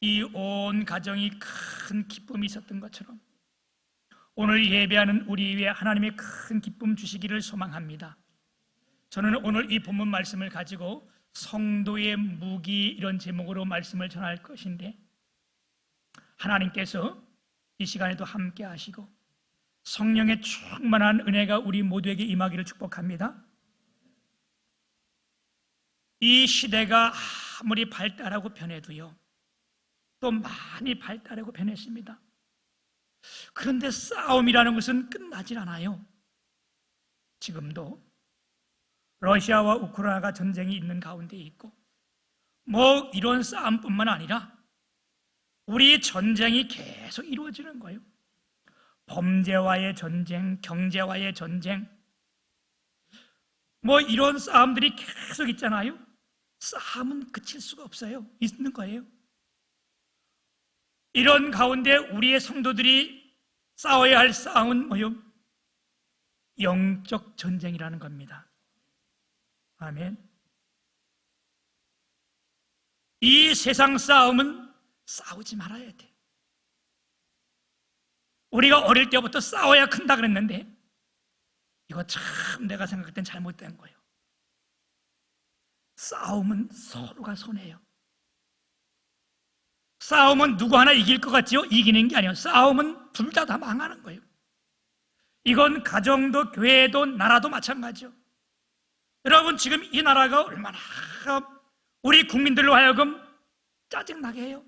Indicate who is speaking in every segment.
Speaker 1: 이 온 가정이 큰 기쁨이 있었던 것처럼 오늘 예배하는 우리 위에 하나님의 큰 기쁨 주시기를 소망합니다. 저는 오늘 이 본문 말씀을 가지고 성도의 무기 이런 제목으로 말씀을 전할 것인데, 하나님께서 이 시간에도 함께 하시고 성령의 충만한 은혜가 우리 모두에게 임하기를 축복합니다. 이 시대가 아무리 발달하고 변해도요, 또 많이 발달하고 변했습니다. 그런데 싸움이라는 것은 끝나질 않아요. 지금도 러시아와 우크라이나가 전쟁이 있는 가운데 있고, 뭐 이런 싸움뿐만 아니라 우리 전쟁이 계속 이루어지는 거예요. 범죄와의 전쟁, 경제와의 전쟁, 뭐 이런 싸움들이 계속 있잖아요. 싸움은 그칠 수가 없어요. 있는 거예요. 이런 가운데 우리의 성도들이 싸워야 할 싸움은 뭐요? 영적 전쟁이라는 겁니다. 아멘. 이 세상 싸움은 싸우지 말아야 돼. 우리가 어릴 때부터 싸워야 큰다 그랬는데 이거 참 내가 생각할 땐 잘못된 거예요. 싸움은 서로가 손해예요. 싸움은 누구 하나 이길 것 같지요? 이기는 게 아니에요. 싸움은 둘 다 망하는 거예요. 이건 가정도 교회도 나라도 마찬가지요. 여러분, 지금 이 나라가 얼마나 우리 국민들로 하여금 짜증나게 해요.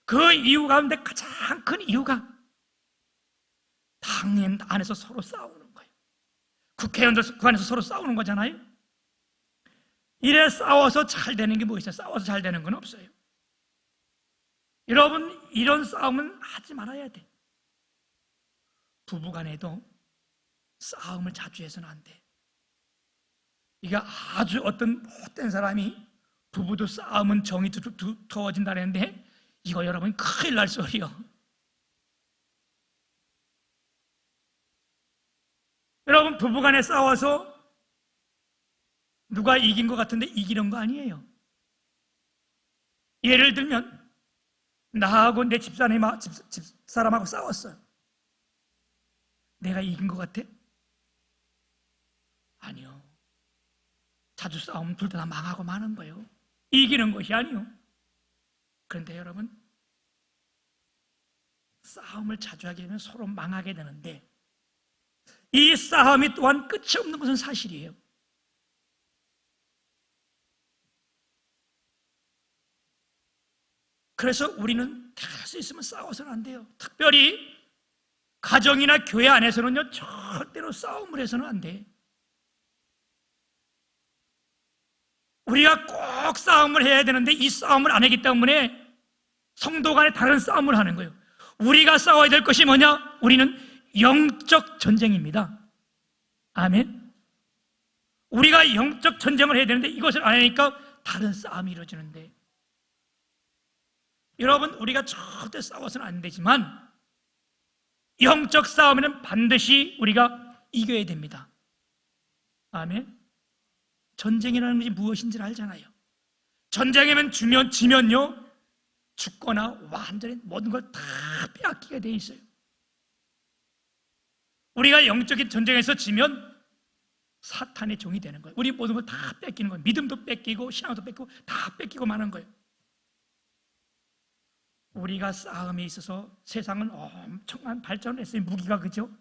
Speaker 1: 그 이유 가운데 가장 큰 이유가 당연 안에서 서로 싸우는 거예요. 국회의원들 그 안에서 서로 싸우는 거잖아요. 이래 싸워서 잘 되는 게 뭐 있어요? 싸워서 잘 되는 건 없어요. 여러분, 이런 싸움은 하지 말아야 돼. 부부간에도 싸움을 자주 해서는 안 돼. 이게 아주 어떤 못된 사람이 부부도 싸움은 정이 두터워진다는데 이거 여러분 큰일 날 소리요. 여러분, 부부간에 싸워서 누가 이긴 것 같은데 이기는 거 아니에요. 예를 들면 나하고 내 집사람하고 싸웠어요. 내가 이긴 것 같아? 아니요. 자주 싸우면 둘 다 망하고 마는 거예요. 이기는 것이 아니요. 그런데 여러분, 싸움을 자주 하게 되면 서로 망하게 되는데 이 싸움이 또한 끝이 없는 것은 사실이에요. 그래서 우리는 될 수 있으면 싸워서는 안 돼요. 특별히 가정이나 교회 안에서는요, 절대로 싸움을 해서는 안 돼. 우리가 꼭 싸움을 해야 되는데 이 싸움을 안 하기 때문에 성도 간에 다른 싸움을 하는 거예요. 우리가 싸워야 될 것이 뭐냐? 우리는 영적 전쟁입니다. 아멘. 우리가 영적 전쟁을 해야 되는데 이것을 안 하니까 다른 싸움이 이루어지는데, 여러분, 우리가 절대 싸워서는 안 되지만 영적 싸움에는 반드시 우리가 이겨야 됩니다. 아멘. 전쟁이라는 것이 무엇인지를 알잖아요. 전쟁에는 지면요, 죽거나 완전히 모든 걸 다 빼앗기게 돼 있어요. 우리가 영적인 전쟁에서 지면 사탄의 종이 되는 거예요. 우리 모든 걸 다 뺏기는 거예요. 믿음도 뺏기고 신앙도 뺏기고 다 뺏기고 마는 거예요. 우리가 싸움에 있어서 세상은 엄청난 발전을 했어요. 무기가, 그죠?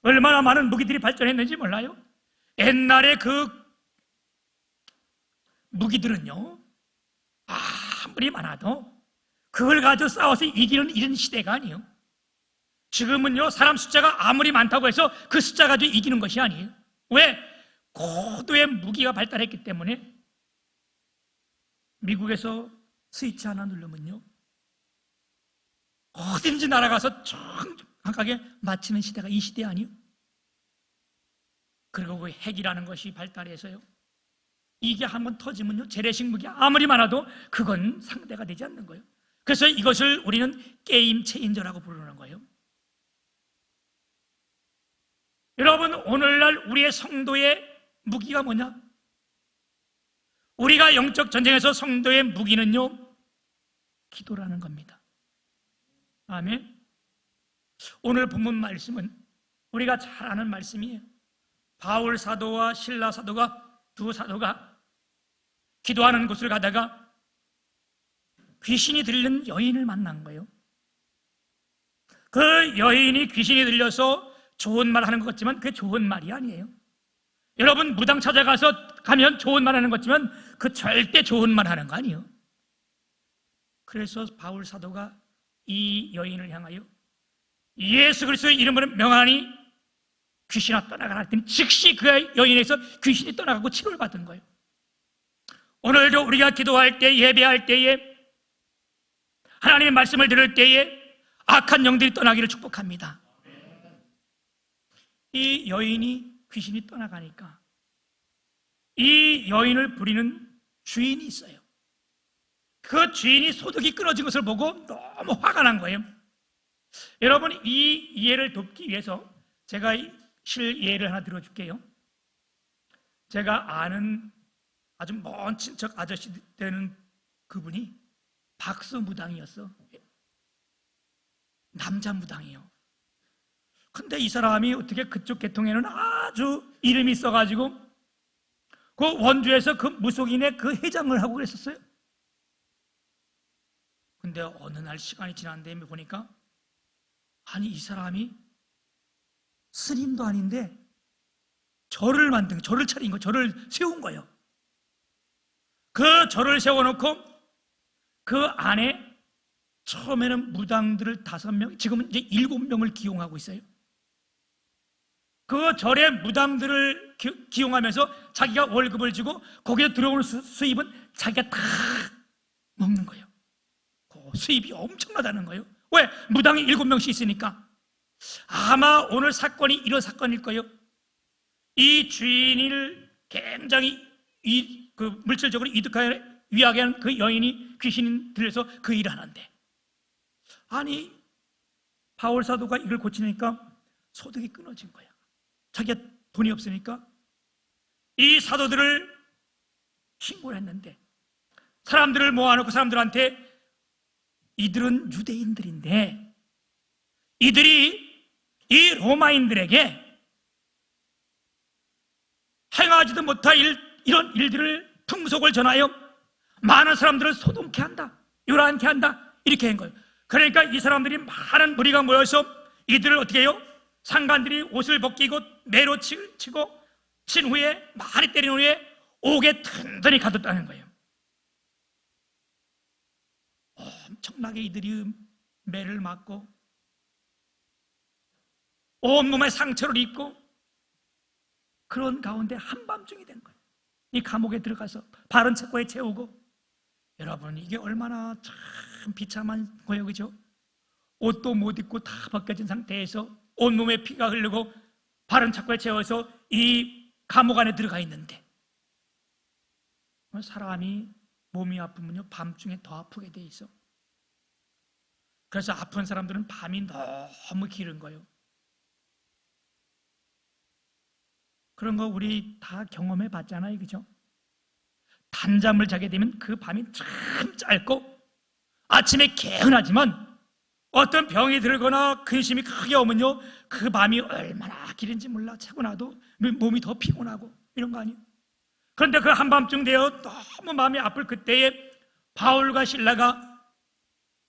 Speaker 1: 얼마나 많은 무기들이 발전했는지 몰라요? 옛날에 그 무기들은요, 아무리 많아도 그걸 가지고 싸워서 이기는 이런 시대가 아니에요. 지금은요, 사람 숫자가 아무리 많다고 해서 그 숫자 가지고 이기는 것이 아니에요. 왜? 고도의 무기가 발달했기 때문에. 미국에서 스위치 하나 누르면요, 어딘지 날아가서 정확하게 맞히는 시대가 이 시대 아니에요? 그리고 그 핵이라는 것이 발달해서요, 이게 한번 터지면요, 재래식 무기 아무리 많아도 그건 상대가 되지 않는 거예요. 그래서 이것을 우리는 게임 체인저라고 부르는 거예요. 여러분, 오늘날 우리의 성도의 무기가 뭐냐? 우리가 영적 전쟁에서 성도의 무기는요, 기도라는 겁니다. 아멘. 오늘 본문 말씀은 우리가 잘 아는 말씀이에요. 바울 사도와 실라 사도가, 두 사도가 기도하는 곳을 가다가 귀신이 들린 여인을 만난 거예요. 그 여인이 귀신이 들려서 좋은 말 하는 것 같지만 그게 좋은 말이 아니에요. 여러분 무당 찾아가서 가면 좋은 말 하는 것 같지만 그 절대 좋은 말 하는 거 아니에요. 그래서 바울 사도가 이 여인을 향하여 예수 그리스도의 이름으로 명하니 귀신아 떠나가라 했더니 즉시 그 여인에서 귀신이 떠나가고 치료를 받은 거예요. 오늘도 우리가 기도할 때, 예배할 때에, 하나님의 말씀을 들을 때에 악한 영들이 떠나기를 축복합니다. 이 여인이 귀신이 떠나가니까 이 여인을 부리는 주인이 있어요. 그 주인이 소득이 끊어진 것을 보고 너무 화가 난 거예요. 여러분 이 이해를 돕기 위해서 제가 실예를 하나 들어줄게요. 제가 아는 아주 먼 친척 아저씨 되는 그분이 박수무당이었어. 남자 무당이에요. 근데 이 사람이 어떻게 그쪽 계통에는 아주 이름이 있어가지고 그 원주에서 그 무속인의 그 회장을 하고 그랬었어요. 근데 어느 날 시간이 지난 다음에 보니까 아니 이 사람이 스님도 아닌데 절을 만든, 절을 차린 거, 절을 세운 거예요. 그 절을 세워놓고 그 안에 처음에는 무당들을 5명, 지금은 이제 7명을 기용하고 있어요. 그 절에 무당들을 기용하면서 자기가 월급을 주고 거기에 들어오는 수입은 자기가 다 먹는 거예요. 그 수입이 엄청나다는 거예요. 왜? 무당이 7명씩 있으니까. 아마 오늘 사건이 이런 사건일 거예요. 이 주인을 굉장히 물질적으로 이득하게 위하게 하는 그 여인이 귀신이 들려서 그 일을 하는데, 아니 바울 사도가 이걸 고치니까 소득이 끊어진 거야. 자기가 돈이 없으니까 이 사도들을 신고를 했는데 사람들을 모아놓고 사람들한테 이들은 유대인들인데 이들이 이 로마인들에게 행하지도 못할 이런 일들을 풍속을 전하여 많은 사람들을 소동케 한다, 요란케 한다, 이렇게 한 거예요. 그러니까 이 사람들이 많은 무리가 모여서 이들을 어떻게 해요? 상관들이 옷을 벗기고 매로 치고 친 후에 많이 때린 후에 옥에 든든히 가뒀다는 거예요. 엄청나게 이들이 매를 맞고 온몸에 상처를 입고 그런 가운데 한밤중이 된 거예요. 이 감옥에 들어가서 바른 책고에 채우고, 여러분 이게 얼마나 참 비참한 거예요, 그죠? 옷도 못 입고 다 벗겨진 상태에서 온몸에 피가 흐르고 바른 착고에 채워서 이 감옥 안에 들어가 있는데, 사람이 몸이 아프면요 밤중에 더 아프게 돼 있어. 그래서 아픈 사람들은 밤이 너무 길은 거예요. 그런 거 우리 다 경험해 봤잖아요, 그죠? 단잠을 자게 되면 그 밤이 참 짧고 아침에 개운하지만 어떤 병이 들거나 근심이 크게 오면요 그 밤이 얼마나 길은지 몰라. 자고 나도 몸이 더 피곤하고 이런 거 아니에요? 그런데 그 한밤중 되어 너무 마음이 아플 그때에 바울과 실라가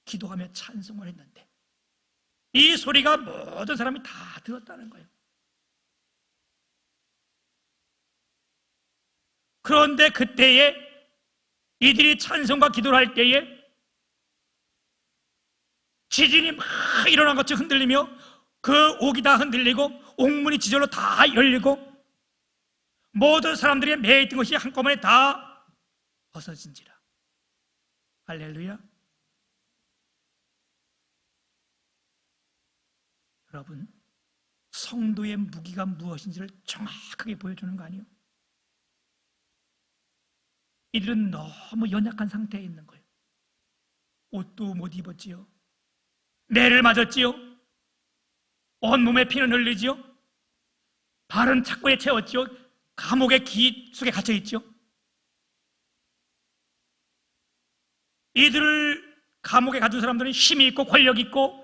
Speaker 1: 기도하며 찬송을 했는데 이 소리가 모든 사람이 다 들었다는 거예요. 그런데 그때에 이들이 찬송과 기도를 할 때에 지진이 막 일어난 것처럼 흔들리며 그 옥이 다 흔들리고 옥문이 지절로 다 열리고 모든 사람들이 매여 있던 것이 한꺼번에 다 벗어진지라. 할렐루야. 여러분, 성도의 무기가 무엇인지를 정확하게 보여주는 거 아니에요? 이들은 너무 연약한 상태에 있는 거예요. 옷도 못 입었지요. 매를 맞았지요. 온몸에 피는 흘리지요. 바른 착고에 채웠지요. 감옥의 기 속에 갇혀있지요. 이들을 감옥에 가둔 사람들은 힘이 있고 권력 있고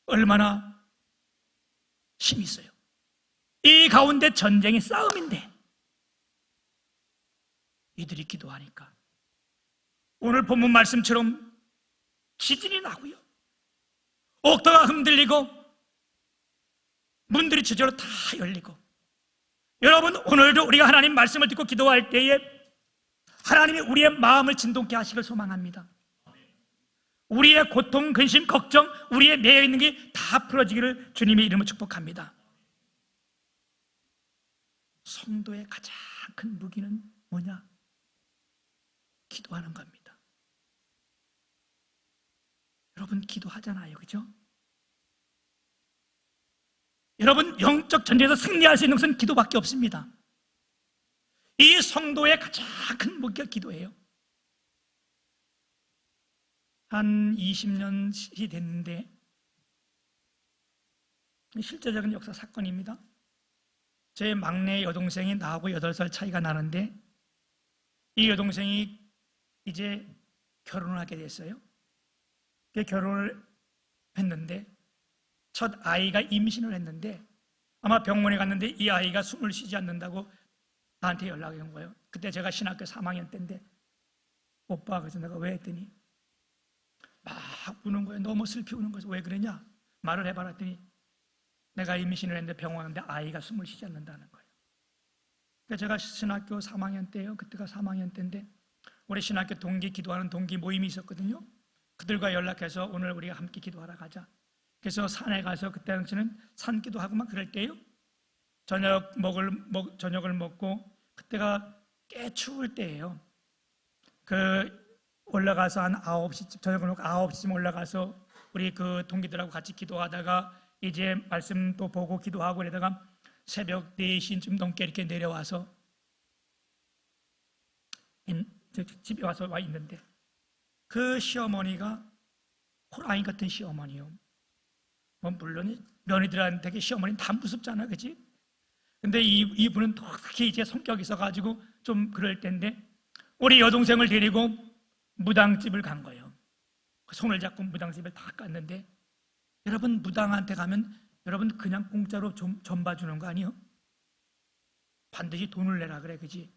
Speaker 1: 얼마나 힘이 있어요. 이 가운데 전쟁이 싸움인데 이들이 기도하니까 오늘 본문 말씀처럼 지진이 나고요, 옥토가 흔들리고 문들이 저절로 다 열리고. 여러분, 오늘도 우리가 하나님 말씀을 듣고 기도할 때에 하나님이 우리의 마음을 진동케 하시길 소망합니다. 우리의 고통, 근심, 걱정, 우리의 매여 있는 게 다 풀어지기를 주님의 이름으로 축복합니다. 성도의 가장 큰 무기는 뭐냐? 기도하는 겁니다. 여러분, 기도하잖아요, 그죠? 여러분, 영적 전쟁에서 승리할 수 있는 것은 기도밖에 없습니다. 이 성도의 가장 큰 무기가 기도예요. 한 20년이 됐는데 실제적인 역사 사건입니다. 제 막내 여동생이 나하고 8살 차이가 나는데 이 여동생이 이제 결혼을 하게 됐어요. 결혼을 했는데 첫 아이가 임신을 했는데 아마 병원에 갔는데 이 아이가 숨을 쉬지 않는다고 나한테 연락이 온 거예요. 그때 제가 신학교 3학년 때인데, 오빠, 그래서 내가 왜 했더니 막 우는 거예요. 너무 슬피 우는 거예요. 왜 그러냐? 말을 해봐라 했더니 내가 임신을 했는데 병원에 갔는데 아이가 숨을 쉬지 않는다는 거예요. 그러니까 제가 신학교 3학년 때예요. 그때가 3학년 때인데 우리 신학교 동기 기도하는 동기 모임이 있었거든요. 그들과 연락해서 오늘 우리가 함께 기도하러 가자. 그래서 산에 가서 그때 당시는 산 기도하고 막 그럴 때요. 저녁을 먹고 그때가 꽤 추울 때예요. 올라가서 한 9시쯤, 저녁을 먹고 9시쯤 올라가서 우리 그 동기들하고 같이 기도하다가 이제 말씀 또 보고 기도하고 그러다가 새벽 4시쯤 넘게 이렇게 내려와서 집에 와서 와 있는데 그 시어머니가 호랑이 같은 시어머니요. 물론 며느리들한테 시어머니는 다 무섭잖아, 그치? 근데 이분은 특히 이제 성격이 있어가지고 좀 그럴 텐데 우리 여동생을 데리고 무당집을 간 거예요. 손을 잡고 무당집을 다 갔는데, 여러분, 무당한테 가면 여러분 그냥 공짜로 점 봐주는 거 아니에요? 반드시 돈을 내라 그래, 그지?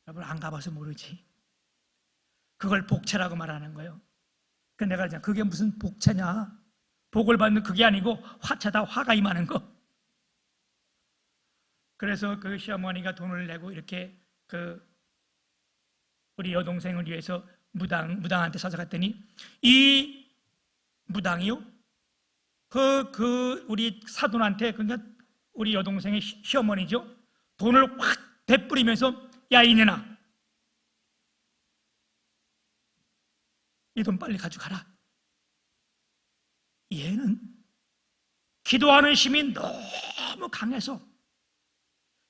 Speaker 1: 여러분 안 가봐서 모르지. 그걸 복채라고 말하는 거예요. 그 내가 그냥 그게 무슨 복채냐? 복을 받는 그게 아니고 화채다, 화가 임하는 거. 그래서 그 시어머니가 돈을 내고 이렇게 우리 여동생을 위해서 무당한테 찾아갔더니 이 무당이요, 우리 사돈한테, 그러니까 우리 여동생의 시어머니죠, 돈을 확 베뿌리면서 야 이년아, 이 돈 빨리 가져가라. 얘는 기도하는 힘이 너무 강해서,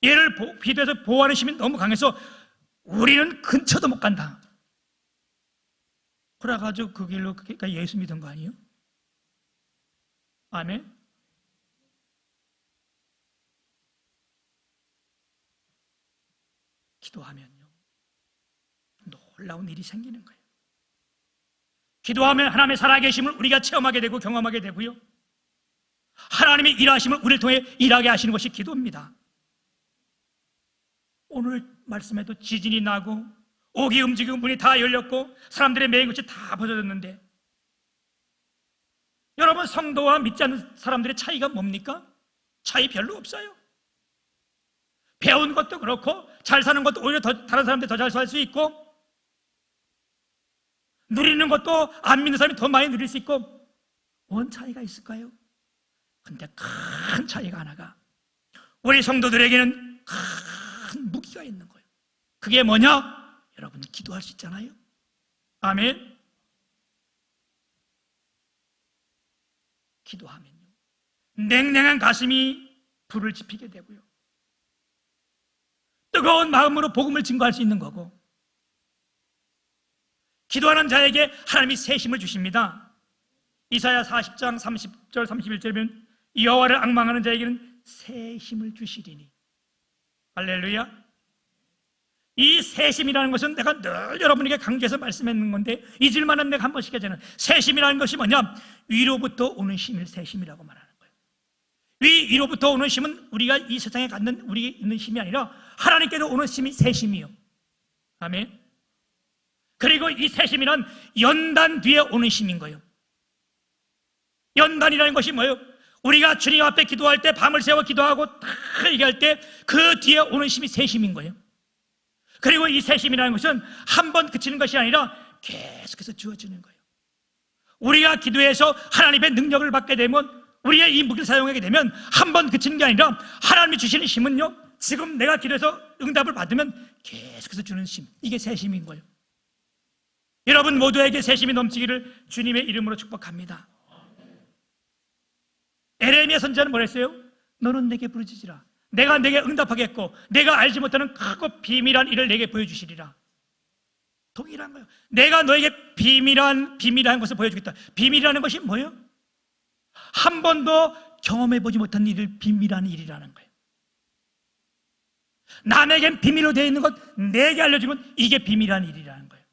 Speaker 1: 얘를 기도해서 보호하는 힘이 너무 강해서 우리는 근처도 못 간다. 그래가지고 그 길로 예수 믿은 거 아니에요? 아멘. 기도하면요 놀라운 일이 생기는 거예요. 기도하면 하나님의 살아계심을 우리가 체험하게 되고 경험하게 되고요, 하나님의 일하심을 우리를 통해 일하게 하시는 것이 기도입니다. 오늘 말씀에도 지진이 나고 옥이 움직이고 문이 다 열렸고 사람들의 매인 것이 다 벗어졌는데, 여러분, 성도와 믿지 않는 사람들의 차이가 뭡니까? 차이 별로 없어요. 배운 것도 그렇고 잘 사는 것도 오히려 다른 사람들이 더 잘 살 수 있고, 누리는 것도 안 믿는 사람이 더 많이 누릴 수 있고, 뭔 차이가 있을까요? 근데 큰 차이가 하나가, 우리 성도들에게는 큰 무기가 있는 거예요. 그게 뭐냐? 여러분, 기도할 수 있잖아요. 아멘. 기도하면요 냉랭한 가슴이 불을 지피게 되고요, 뜨거운 마음으로 복음을 증거할 수 있는 거고, 기도하는 자에게 하나님이 새 힘을 주십니다. 이사야 40장 30절 31절에 보면 여호와를 앙망하는 자에게는 새 힘을 주시리니. 할렐루야. 이 세심이라는 것은 내가 늘 여러분에게 강조해서 말씀했는 건데 잊을만한 내가 한 번씩 하잖아요. 세심이라는 것이 뭐냐? 위로부터 오는 힘을 세심이라고 말하는 거예요. 위로부터 오는 힘은 우리가 이 세상에 갖는 우리에 있는 힘이 아니라 하나님께서 오는 힘이 세심이요. 아멘. 그리고 이 세심이란 연단 뒤에 오는 힘인 거예요. 연단이라는 것이 뭐예요? 우리가 주님 앞에 기도할 때 밤을 새워 기도하고 다 얘기할 때 그 뒤에 오는 힘이 세심인 거예요. 그리고 이 세심이라는 것은 한 번 그치는 것이 아니라 계속해서 주어지는 거예요. 우리가 기도해서 하나님의 능력을 받게 되면, 우리의 이 무기를 사용하게 되면 한 번 그치는 게 아니라 하나님이 주시는 힘은요, 지금 내가 기도해서 응답을 받으면 계속해서 주는 힘, 이게 세심인 거예요. 여러분 모두에게 세심이 넘치기를 주님의 이름으로 축복합니다. 에레미야 선지자는 뭐랬어요? 너는 내게 부르짖으라. 내가 내게 응답하겠고 내가 알지 못하는 크고 비밀한 일을 내게 보여주시리라. 동일한 거예요. 내가 너에게 비밀한 것을 보여주겠다. 비밀이라는 것이 뭐예요? 한 번도 경험해보지 못한 일을 비밀한 일이라는 거예요. 남에겐 비밀로 되어 있는 것 내게 알려주면 이게 비밀한 일이라는 거예요.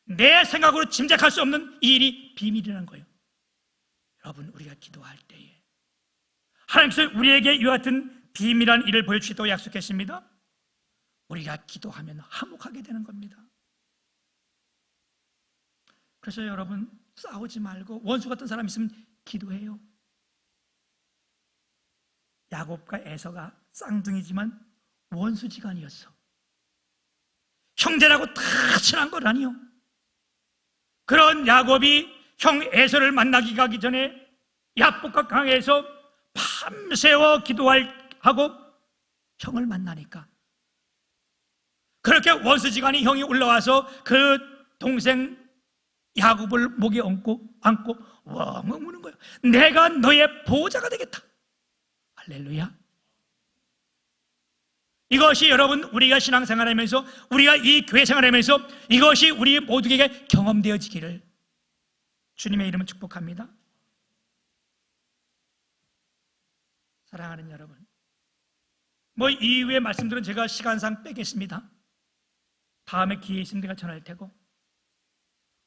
Speaker 1: 내 생각으로 짐작할 수 없는 이 일이 비밀이라는 거예요. 여러분 우리가 기도할 때에 하나님께서 우리에게 이와 같은 비밀한 일을 보여주시도록 약속했습니다. 우리가 기도하면 화목하게 되는 겁니다. 그래서 여러분 싸우지 말고 원수 같은 사람 있으면 기도해요. 야곱과 에서가 쌍둥이지만 원수지간이었어. 형제라고 다 친한 건 아니요. 그런 야곱이 형 에서를 만나기 가기 전에 야복과 강에서 밤새워 기도하고 형을 만나니까 그렇게 원수지간이 형이 올라와서 그 동생 야곱을 목에 안고 웡 우는 거예요. 내가 너의 보호자가 되겠다. 할렐루야. 이것이 여러분 우리가 신앙생활하면서 우리가 이 교회 생활하면서 이것이 우리 모두에게 경험되어지기를 주님의 이름을 축복합니다. 사랑하는 여러분, 이후의 말씀들은 제가 시간상 빼겠습니다. 다음에 기회 있으면 제가 전할 테고,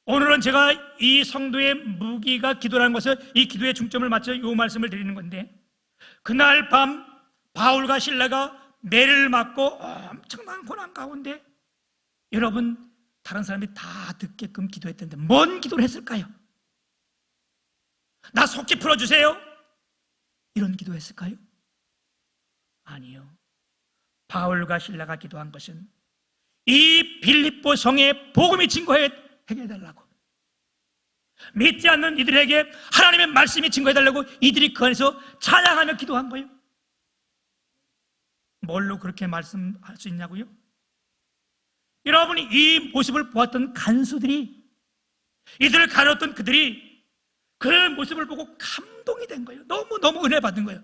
Speaker 1: 오늘은 제가 이 성도의 무기가 기도라는 것을, 이 기도의 중점을 맞춰 이 말씀을 드리는 건데, 그날 밤 바울과 실라가 매를 맞고 엄청난 고난 가운데 여러분 다른 사람이 다 듣게끔 기도했던데 뭔 기도를 했을까요? 나 속기 풀어주세요 이런 기도했을까요? 아니요. 바울과 실라가 기도한 것은 이 빌립보 성에 복음이 증거하게 해달라고, 믿지 않는 이들에게 하나님의 말씀이 증거해달라고 이들이 그 안에서 찬양하며 기도한 거예요. 뭘로 그렇게 말씀할 수 있냐고요? 여러분이 이 모습을 보았던 간수들이, 이들을 가렸던 그들이 그 모습을 보고 감동이 된 거예요. 너무 은혜 받은 거예요.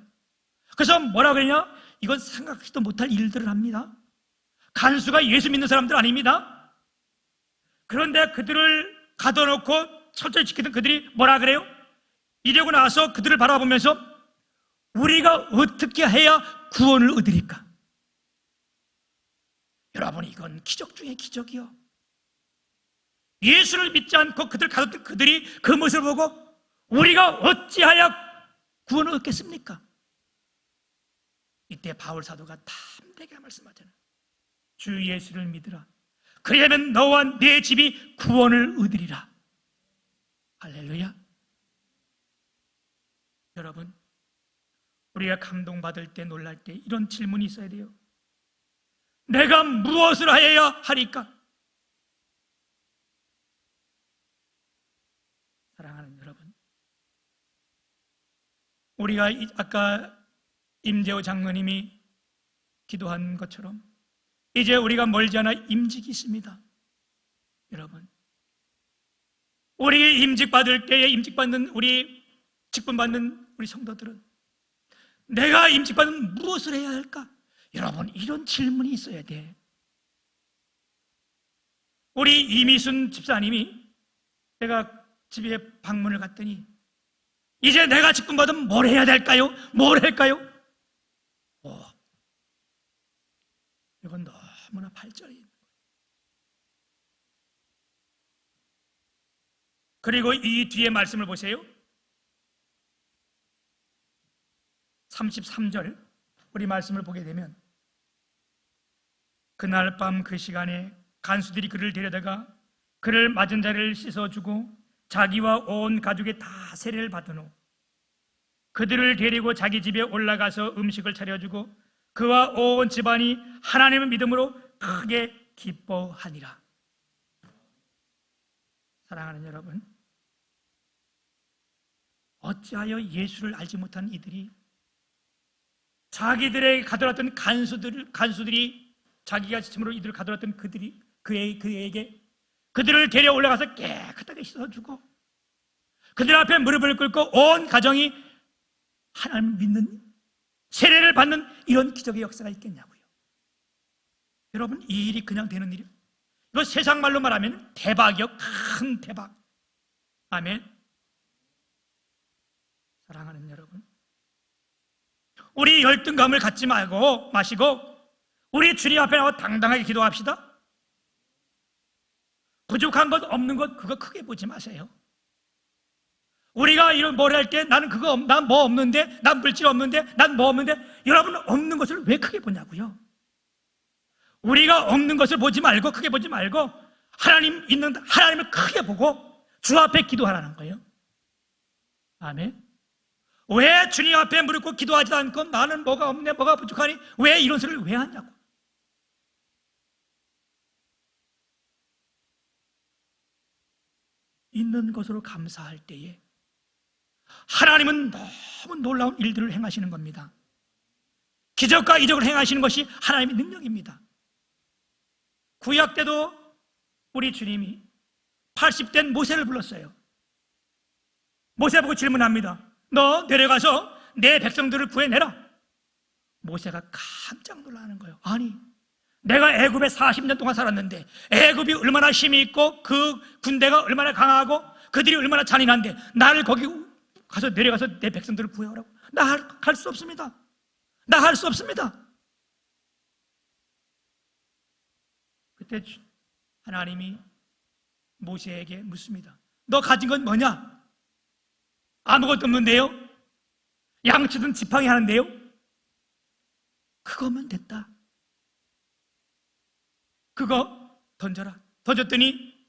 Speaker 1: 그래서 뭐라 그러냐? 이건 생각지도 못할 일들을 합니다. 간수가 예수 믿는 사람들 아닙니다. 그런데 그들을 가둬놓고 철저히 지키던 그들이 뭐라 그래요? 이러고 나서 그들을 바라보면서 우리가 어떻게 해야 구원을 얻으리까? 여러분 이건 기적 중에 기적이요. 예수를 믿지 않고 그들 가뒀던 그들이 그 모습을 보고 우리가 어찌하여 구원을 얻겠습니까? 이때 바울 사도가 담대하게 말씀하잖아요. 주 예수를 믿으라. 그리하면 너와 네 집이 구원을 얻으리라. 할렐루야. 여러분 우리가 감동받을 때, 놀랄 때 이런 질문이 있어야 돼요. 내가 무엇을 하여야 하리까? 사랑하는 여러분, 우리가 아까 임재호 장로님이 기도한 것처럼 이제 우리가 멀지 않아 임직이 있습니다. 여러분, 우리 임직받을 때에 임직받는 우리 직분받는 우리 성도들은 내가 임직받으면 무엇을 해야 할까? 여러분 이런 질문이 있어야 돼. 우리 이미순 집사님이 내가 집에 방문을 갔더니 이제 내가 직분받으면 뭘 해야 될까요? 뭘 할까요? 이건 너무나 발전이 있는 거예요. 그리고 이 뒤에 말씀을 보세요. 33절 우리 말씀을 보게 되면 그날 밤 그 시간에 간수들이 그를 데려다가 그를 맞은 자리를 씻어주고 자기와 온 가족이 다 세례를 받은 후 그들을 데리고 자기 집에 올라가서 음식을 차려주고 그와 온 집안이 하나님의 믿음으로 크게 기뻐하니라. 사랑하는 여러분, 어찌하여 예수를 알지 못한 이들이 자기들에게 가둬놨던 간수들이 자기가 지침으로 이들을 가둬놨던 그에게 그들을 데려 올라가서 깨끗하게 씻어주고 그들 앞에 무릎을 꿇고 온 가정이 하나님 믿는 세례를 받는 이런 기적의 역사가 있겠냐고요. 여러분, 이 일이 그냥 되는 일이에요. 이거 세상 말로 말하면 대박이요. 큰 대박. 아멘. 사랑하는 여러분, 우리 열등감을 갖지 마시고 우리 주님 앞에 나와 당당하게 기도합시다. 부족한 것 없는 것 그거 크게 보지 마세요. 우리가 이런 뭘 할 때 나는 난 뭐 없는데, 난 물질 없는데, 난 뭐 없는데, 여러분 없는 것을 왜 크게 보냐고요. 우리가 없는 것을 보지 말고 크게 보지 말고 하나님 있는 하나님을 크게 보고 주 앞에 기도하라는 거예요. 아멘. 왜 주님 앞에 무릎 꿇고 기도하지도 않고 나는 뭐가 없네, 뭐가 부족하니 왜 이런 소리를 왜 하냐고. 있는 것으로 감사할 때에 하나님은 너무 놀라운 일들을 행하시는 겁니다. 기적과 이적을 행하시는 것이 하나님의 능력입니다. 구약 때도 우리 주님이 80된 모세를 불렀어요. 모세 보고 질문합니다. 너 내려가서 내 백성들을 구해내라. 모세가 깜짝 놀라는 거예요. 아니, 내가 애굽에 40년 동안 살았는데 애굽이 얼마나 힘이 있고 그 군대가 얼마나 강하고 그들이 얼마나 잔인한데 나를 거기 가서 내려가서 내 백성들을 구해오라고. 나 할 수 없습니다. 나 할 수 없습니다. 그때 하나님이 모세에게 묻습니다. 너 가진 건 뭐냐? 아무것도 없는데요? 양치든 지팡이 하는데요? 그거면 됐다. 그거 던져라. 던졌더니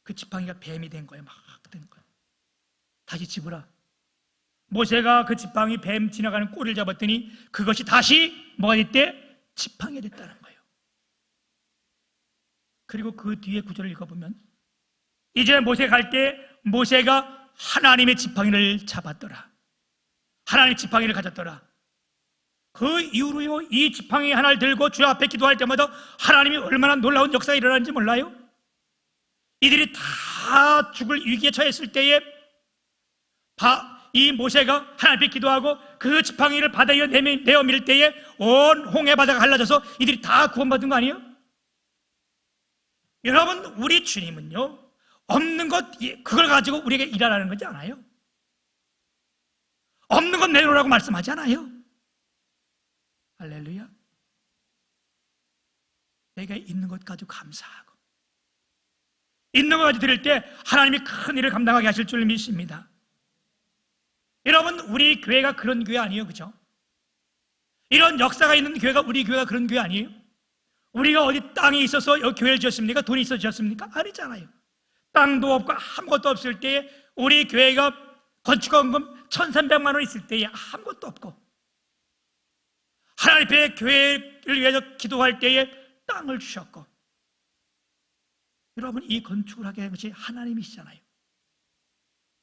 Speaker 1: 그 지팡이가 뱀이 된 거예요. 막 된 거예요. 다시 집으라. 모세가 그 지팡이 뱀 지나가는 꼬리를 잡았더니 그것이 다시 뭐가 됐대? 지팡이가 됐다는 거예요. 그리고 그 뒤에 구절을 읽어보면 이제 모세 갈 때 모세가 하나님의 지팡이를 잡았더라. 하나님의 지팡이를 가졌더라. 그 이후로요, 이 지팡이 하나를 들고 주 앞에 기도할 때마다 하나님이 얼마나 놀라운 역사가 일어나는지 몰라요? 이들이 다 죽을 위기에 처했을 때에 이 모세가 하나님 앞에 기도하고 그 지팡이를 바다에 내어 밀 때에 온 홍해 바다가 갈라져서 이들이 다 구원받은 거 아니에요? 여러분, 우리 주님은요, 없는 것 그걸 가지고 우리에게 일하라는 거지 않아요. 없는 것 내놓으라고 말씀하지 않아요. 할렐루야. 내가 있는 것 가지고 감사하고 있는 것 가지고 드릴 때 하나님이 큰 일을 감당하게 하실 줄 믿습니다. 여러분, 우리 교회가 그런 교회 아니에요, 그죠? 이런 역사가 있는 교회가 우리 교회가 그런 교회 아니에요? 우리가 어디 땅이 있어서 여기 교회를 지었습니까? 돈이 있어서 지었습니까? 아니잖아요. 땅도 없고 아무것도 없을 때에 우리 교회가 건축원금 1,300만 원 있을 때에 아무것도 없고 하나님 앞에 교회를 위해서 기도할 때에 땅을 주셨고, 여러분, 이 건축을 하게 한 것이 하나님이시잖아요.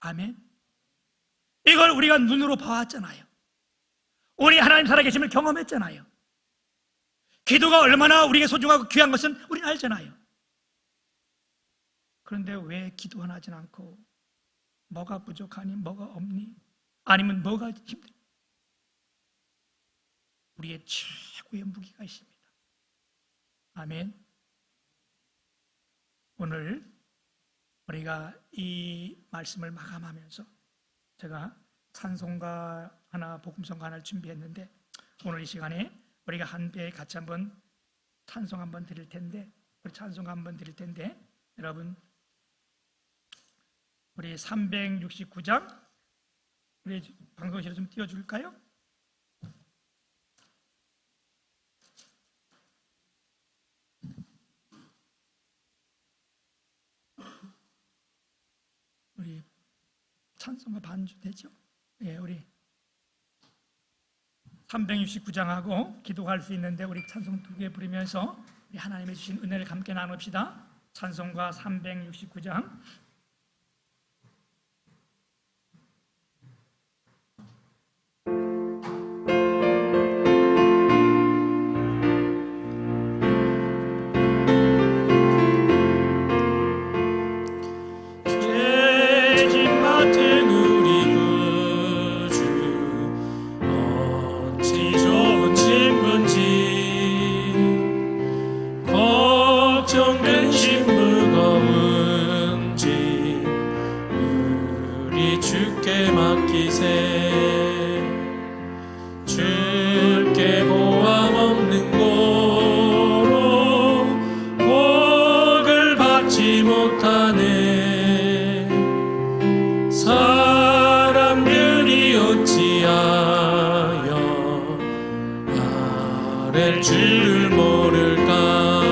Speaker 1: 아멘. 이걸 우리가 눈으로 봐왔잖아요. 우리 하나님 살아계심을 경험했잖아요. 기도가 얼마나 우리에게 소중하고 귀한 것은 우리는 알잖아요. 그런데 왜 기도 하나 하진 않고 뭐가 부족하니, 뭐가 없니, 아니면 뭐가 힘들니? 우리의 최고의 무기가 있습니다. 아멘. 오늘 우리가 이 말씀을 마감하면서 제가 찬송가 하나, 복음성가 하나를 준비했는데 오늘 이 시간에 우리가 한 배 같이 한번 찬송 한번 드릴 텐데, 우리 찬송 한번 드릴 텐데, 여러분 우리 369장 우리 방송실에 좀 띄워줄까요? 우리 찬송가 반주 되죠? 예, 우리 369장하고 기도할 수 있는데 우리 찬송 2개 부르면서 우리 하나님의 주신 은혜를 함께 나눕시다. 찬송가 369장.
Speaker 2: 줄 모를까.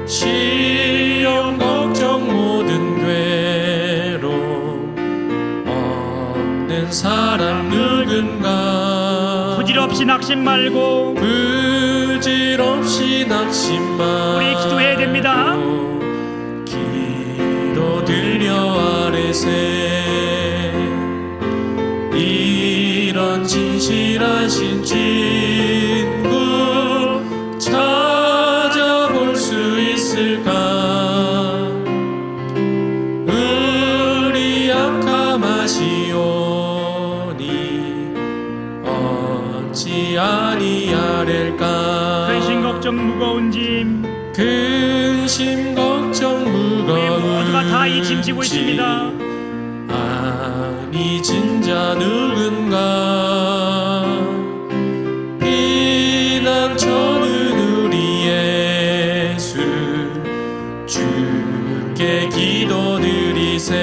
Speaker 2: 시험 걱정 모든 괴로움 없는 사람 누군가.
Speaker 1: 부질없이 낙심 말고
Speaker 2: 부질없이 낙심 말고
Speaker 1: 우리 기도해야 됩니다.
Speaker 2: 기도 들려 아뢰세. 이런 진실하신 친구 찾아볼 수 있을까. 우리 약함하시오니 어찌 아니하릴까.
Speaker 1: 근심 걱정 무거운 짐
Speaker 2: 근심 걱정 무거운
Speaker 1: 우리 모두가 다 이 짐 지고 있습니다.
Speaker 2: 아니 진자 누군가. 피난처는 우리 예수 주께 기도드리세.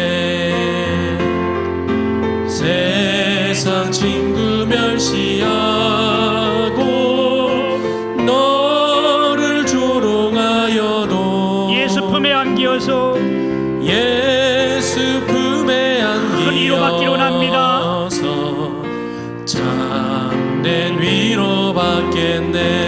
Speaker 2: 세상 친구 멸시하고 너를 조롱하여도
Speaker 1: 예수 품에 안기어서
Speaker 2: 예수 품에
Speaker 1: 큰 위로받기로 합니다.
Speaker 2: 안기어서 참된 위로받겠네.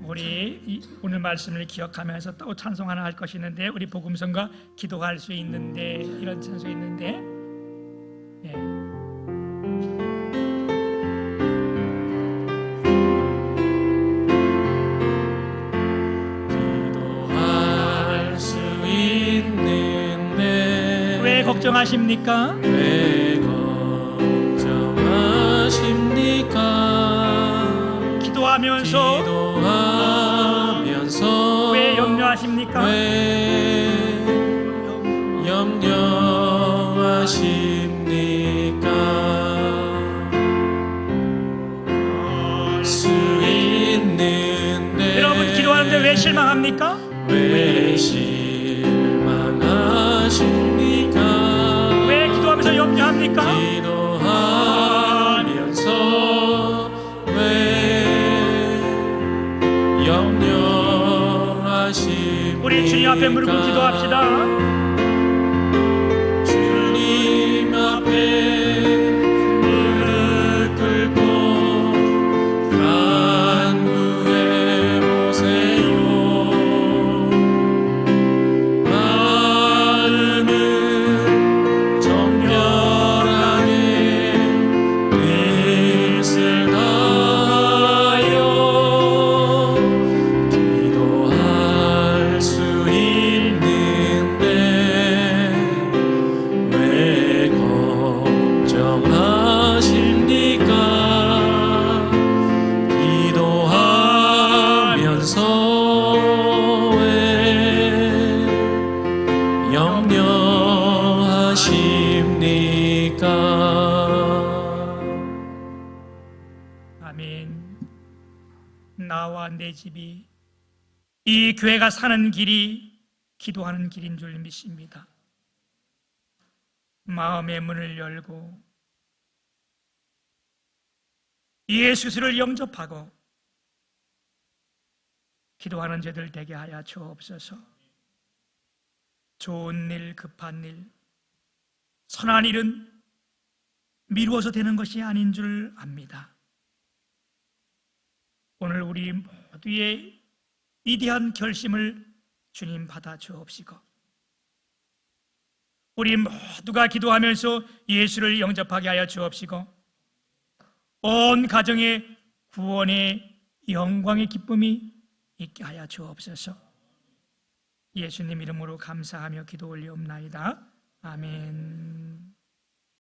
Speaker 1: 우리 오늘 말씀을 기억하면서 또 찬송 하나 할 것이 있는데, 우리 복음성가 기도할 수 있는데, 이런 찬송이 있는데, 예.
Speaker 2: 기도할 수 있는데
Speaker 1: 왜 걱정하십니까?
Speaker 2: 왜 걱정하십니까.
Speaker 1: 기도하면서 왜 염려하십니까?
Speaker 2: 왜 염려하십니까. 수 있는데
Speaker 1: 여러분 기도하는데 왜 실망합니까?
Speaker 2: 왜 실망하십니까.
Speaker 1: 왜 기도하면서 염려합니까?
Speaker 2: 기도하면서 왜 염려하십니까.
Speaker 1: 우리 주님 앞에 무릎 꿇고 기도합시다.
Speaker 2: 주님 앞에 무릎 꿇고 간구해 보세요. 마음은 정결하게 뜻을 다하여 기도할 수 있는데
Speaker 1: 아멘. 나와 내 집이 이 교회가 사는 길이 기도하는 길인 줄 믿습니다. 마음의 문을 열고 예수 그리스도를 영접하고 기도하는 자들 되게 하여 주옵소서. 좋은 일, 급한 일, 선한 일은 미루어서 되는 것이 아닌 줄 압니다. 오늘 우리 모두의 위대한 결심을 주님 받아 주옵시고, 우리 모두가 기도하면서 예수를 영접하게 하여 주옵시고, 온 가정의 구원의 영광의 기쁨이 있게 하여 주옵소서. 예수님 이름으로 감사하며 기도 올리옵나이다. 아멘.